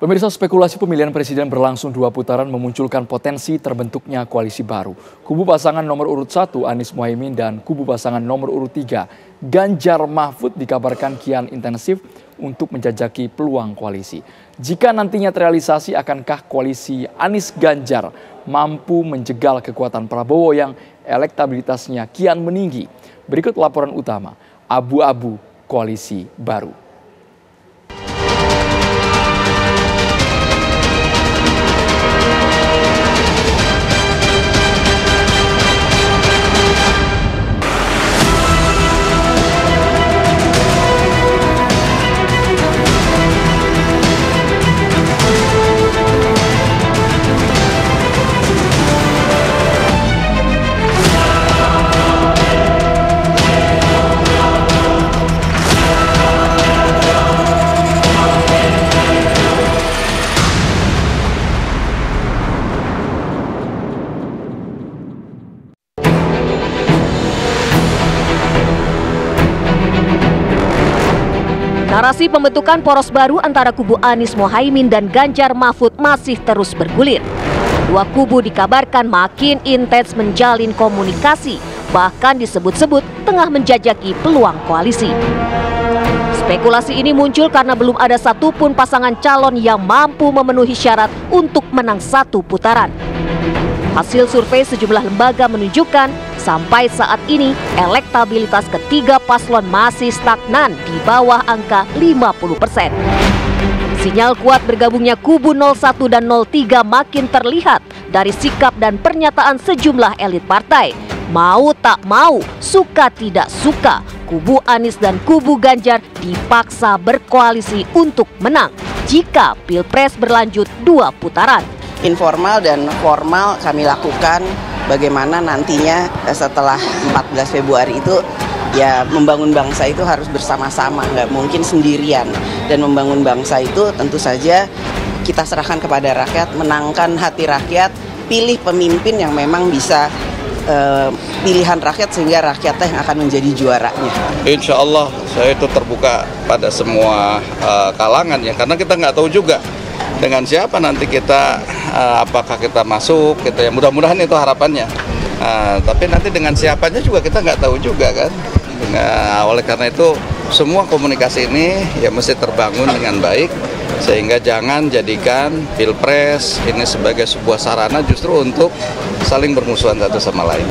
Pemirsa, spekulasi pemilihan presiden berlangsung 2 putaran memunculkan potensi terbentuknya koalisi baru. Kubu pasangan nomor urut 1 Anies Mohaimin dan kubu pasangan nomor urut 3 Ganjar Mahfud dikabarkan kian intensif untuk menjajaki peluang koalisi. Jika nantinya terrealisasi, akankah koalisi Anies Ganjar mampu menjegal kekuatan Prabowo yang elektabilitasnya kian meninggi? Berikut laporan utama abu-abu koalisi baru. Narasi pembentukan poros baru antara kubu Anies Mohaimin dan Ganjar Mahfud masih terus bergulir. Dua kubu dikabarkan makin intens menjalin komunikasi, bahkan disebut-sebut tengah menjajaki peluang koalisi. Spekulasi ini muncul karena belum ada satupun pasangan calon yang mampu memenuhi syarat untuk menang satu putaran. Hasil survei sejumlah lembaga menunjukkan sampai saat ini elektabilitas ketiga paslon masih stagnan di bawah angka 50%. Sinyal kuat bergabungnya kubu 01 dan 03 makin terlihat dari sikap dan pernyataan sejumlah elit partai. Mau tak mau, suka tidak suka, kubu Anies dan kubu Ganjar dipaksa berkoalisi untuk menang jika Pilpres berlanjut 2 putaran. Informal dan formal kami lakukan bagaimana nantinya setelah 14 Februari itu ya membangun bangsa itu harus bersama-sama, nggak mungkin sendirian. Dan membangun bangsa itu tentu saja kita serahkan kepada rakyat, menangkan hati rakyat, pilih pemimpin yang memang bisa pilihan rakyat sehingga rakyatnya yang akan menjadi juaranya. Insya Allah saya itu terbuka pada semua kalangan ya, karena kita nggak tahu juga dengan siapa nanti kita, apakah kita masuk, kita ya mudah-mudahan itu harapannya. Tapi nanti dengan siapanya juga kita nggak tahu juga kan. Oleh karena itu semua komunikasi ini ya mesti terbangun dengan baik, sehingga jangan jadikan Pilpres ini sebagai sebuah sarana justru untuk saling bermusuhan satu sama lain.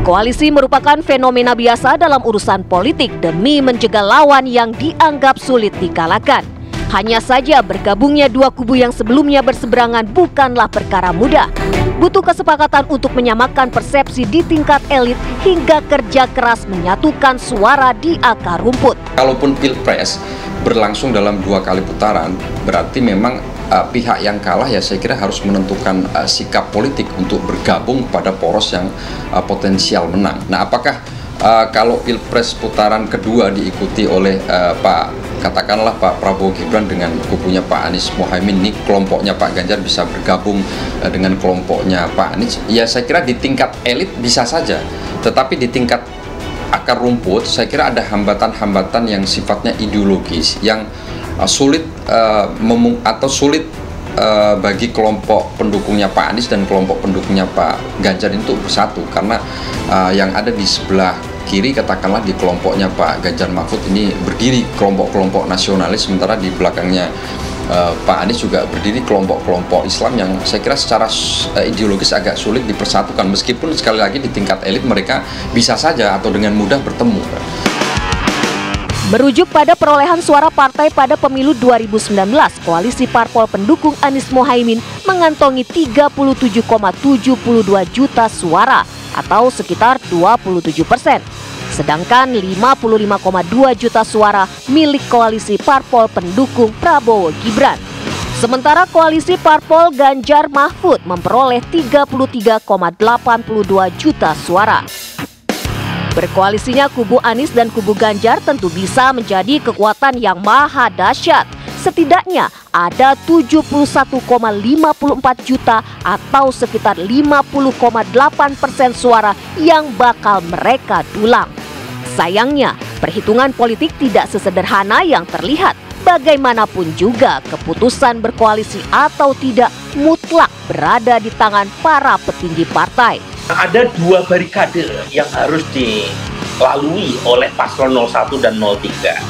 Koalisi merupakan fenomena biasa dalam urusan politik demi menjegal lawan yang dianggap sulit dikalahkan. Hanya saja bergabungnya dua kubu yang sebelumnya berseberangan bukanlah perkara mudah. Butuh kesepakatan untuk menyamakan persepsi di tingkat elit hingga kerja keras menyatukan suara di akar rumput. Kalaupun Pilpres berlangsung dalam 2 kali putaran, berarti memang pihak yang kalah ya saya kira harus menentukan sikap politik untuk bergabung pada poros yang potensial menang. Nah, apakah kalau Pilpres putaran kedua diikuti oleh katakanlah Pak Prabowo Gibran dengan kubunya Pak Anies Mohaimin, ini kelompoknya Pak Ganjar bisa bergabung dengan kelompoknya Pak Anies, ya saya kira di tingkat elit bisa saja, tetapi di tingkat akar rumput saya kira ada hambatan-hambatan yang sifatnya ideologis yang sulit bagi kelompok pendukungnya Pak Anies dan kelompok pendukungnya Pak Ganjar itu bersatu, karena yang ada di sebelah kiri katakanlah di kelompoknya Pak Ganjar Mahfud ini berdiri kelompok-kelompok nasionalis, sementara di belakangnya Pak Anies juga berdiri kelompok-kelompok Islam yang saya kira secara ideologis agak sulit dipersatukan, meskipun sekali lagi di tingkat elit mereka bisa saja atau dengan mudah bertemu. Merujuk pada perolehan suara partai pada pemilu 2019, koalisi parpol pendukung Anies Mohaimin mengantongi 37,72 juta suara atau sekitar 27%. Sedangkan 55,2 juta suara milik koalisi parpol pendukung Prabowo Gibran. Sementara koalisi parpol Ganjar Mahfud memperoleh 33,82 juta suara. Berkoalisinya kubu Anies dan kubu Ganjar tentu bisa menjadi kekuatan yang maha dahsyat. Setidaknya ada 71,54 juta atau sekitar 50,8% suara yang bakal mereka dulang. Sayangnya, perhitungan politik tidak sesederhana yang terlihat. bagaimanapun juga keputusan berkoalisi atau tidak mutlak berada di tangan para petinggi partai. Ada dua barikade yang harus dilalui oleh paslon 01 dan 03.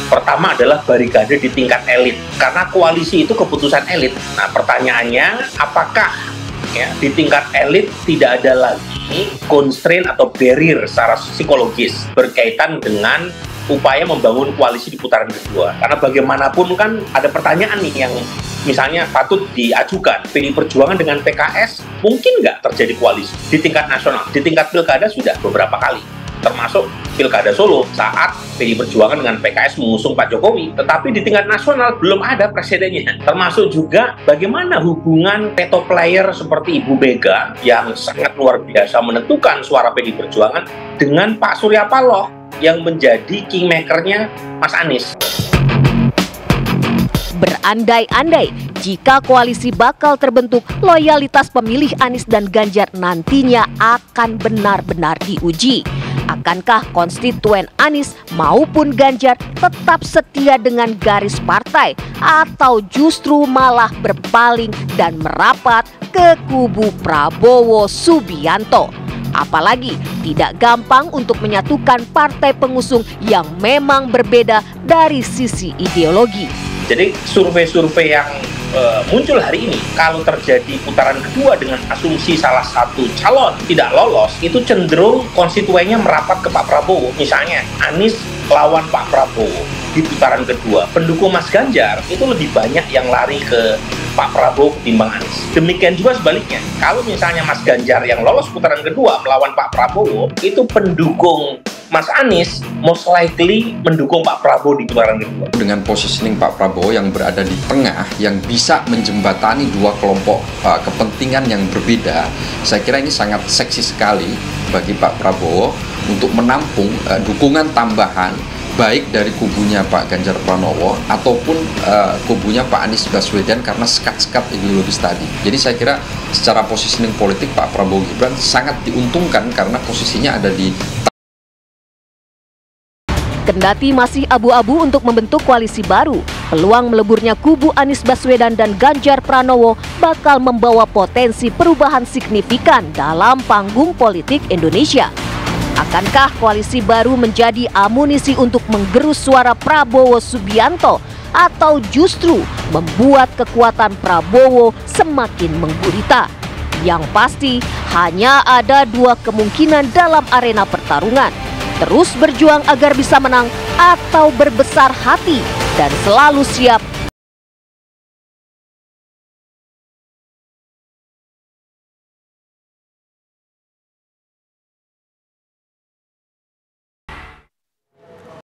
Pertama adalah barikade di tingkat elit, karena koalisi itu keputusan elit. Nah, pertanyaannya, apakah di tingkat elit tidak ada lagi constraint atau barrier secara psikologis berkaitan dengan upaya membangun koalisi di putaran kedua? Karena bagaimanapun kan ada pertanyaan nih yang misalnya patut diajukan. PDI Perjuangan dengan PKS mungkin nggak terjadi koalisi di tingkat nasional? Di tingkat pilkada sudah beberapa kali, termasuk Pilkada Solo saat PDI Perjuangan dengan PKS mengusung Pak Jokowi. Tetapi di tingkat nasional belum ada presidennya. Termasuk juga bagaimana hubungan veto player seperti Ibu Mega yang sangat luar biasa menentukan suara PDI Perjuangan dengan Pak Surya Paloh yang menjadi kingmaker-nya Mas Anies. Berandai-andai jika koalisi bakal terbentuk, loyalitas pemilih Anies dan Ganjar nantinya akan benar-benar diuji. Akankah konstituen Anies maupun Ganjar tetap setia dengan garis partai atau justru malah berpaling dan merapat ke kubu Prabowo Subianto? Apalagi tidak gampang untuk menyatukan partai pengusung yang memang berbeda dari sisi ideologi. Jadi survei-survei yang muncul hari ini, kalau terjadi putaran kedua dengan asumsi salah satu calon tidak lolos, itu cenderung konstituennya merapat ke Pak Prabowo. Misalnya Anies lawan Pak Prabowo di putaran kedua, pendukung Mas Ganjar itu lebih banyak yang lari ke Pak Prabowo ketimbang Anies. Demikian juga sebaliknya, kalau misalnya Mas Ganjar yang lolos putaran kedua melawan Pak Prabowo, itu pendukung Mas Anies most likely mendukung Pak Prabowo di putaran kedua. Dengan positioning Pak Prabowo yang berada di tengah, yang bisa menjembatani dua kelompok kepentingan yang berbeda, saya kira ini sangat seksi sekali bagi Pak Prabowo untuk menampung dukungan tambahan baik dari kubunya Pak Ganjar Pranowo ataupun kubunya Pak Anies Baswedan karena sekat-sekat ideologis tadi. Jadi saya kira secara positioning politik Pak Prabowo Gibran sangat diuntungkan karena posisinya ada di. Kendati masih abu-abu untuk membentuk koalisi baru, peluang meleburnya kubu Anies Baswedan dan Ganjar Pranowo bakal membawa potensi perubahan signifikan dalam panggung politik Indonesia. Akankah koalisi baru menjadi amunisi untuk menggerus suara Prabowo Subianto atau justru membuat kekuatan Prabowo semakin menggurita? Yang pasti hanya ada dua kemungkinan dalam arena pertarungan. Terus berjuang agar bisa menang atau berbesar hati dan selalu siap